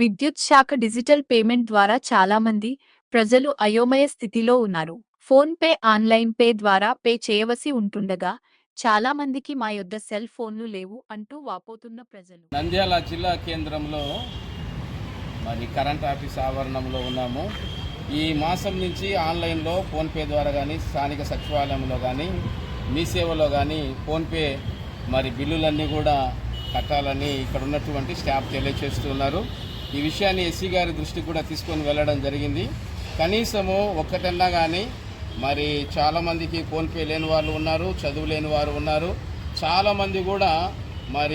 విద్యుత్ శాఖ digital payment ద్వారా చాలామంది ప్రజలు అయోమయ స్థితిలో ఉన్నారు. ఫోన్ పే, ఆన్లైన్ పే ద్వారా పే చేయవలసి ఉంటుండగా చాలామందికి మా యొద్ద సెల్ ఫోన్లు లేవు అంటూ వాపోతున్న ప్రజలు. నంద్యాల జిల్లా కేంద్రంలో కరెంట్ ఆఫీస్ ఆవరణంలో ఉన్నాము. ఈ మాసం నుంచి ఆన్లైన్లో ఫోన్పే ద్వారా కానీ, స్థానిక సచివాలయంలో కానీ, మీ సేవలో కానీ ఫోన్పే బిల్లులన్నీ కూడా కట్టాలని ఇక్కడ ఉన్నటువంటి స్టాఫ్ తెలియజేస్తున్నారు. ఈ విషయాన్ని ఎస్సీ గారి దృష్టికి కూడా తీసుకొని వెళ్ళడం జరిగింది. కనీసము ఒక్కటన్నా కానీ చాలామందికి ఫోన్పే లేని వాళ్ళు ఉన్నారు, చదువు లేని వారు ఉన్నారు. చాలామంది కూడా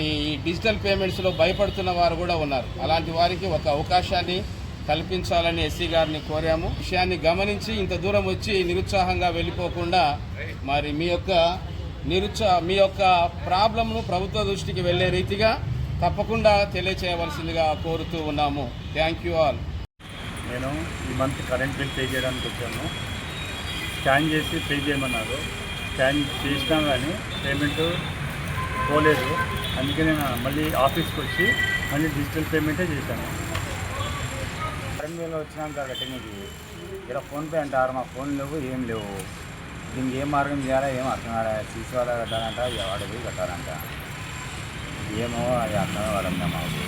ఈ డిజిటల్ పేమెంట్స్లో భయపడుతున్న వారు కూడా ఉన్నారు. అలాంటి వారికి ఒక అవకాశాన్ని కల్పించాలని ఎస్సీ గారిని కోరాము. విషయాన్ని గమనించి ఇంత దూరం వచ్చి నిరుత్సాహంగా వెళ్ళిపోకుండా మీ యొక్క ప్రాబ్లంను ప్రభుత్వ దృష్టికి వెళ్ళే రీతిగా తప్పకుండా తెలియచేయవలసిందిగా కోరుతూ ఉన్నాము. Thank you all. నేను ఈ మంత్ కరెంట్ బిల్ పే చేయడానికి వచ్చాను. స్కాన్ చేసి పే చేయమన్నారు. స్కాన్ చేసినా కానీ పేమెంట్ పోలేదు. అందుకే నేను మళ్ళీ ఆఫీస్కి వచ్చి మళ్ళీ డిజిటల్ పేమెంటే చేశాను. కరెంట్ బిల్ వచ్చినాక కట్టినది ఇలా ఫోన్పే అంటారు. మా ఫోన్ లేవు, ఏం లేవు. దీనికి ఏం మార్గం చేయాలో ఏం అర్థం కాలే. సీసీ వాళ్ళ కట్టాలంట, వాడు పోయి కట్టాలంట. ఏమో అది అర్థం కాదండి మాకు.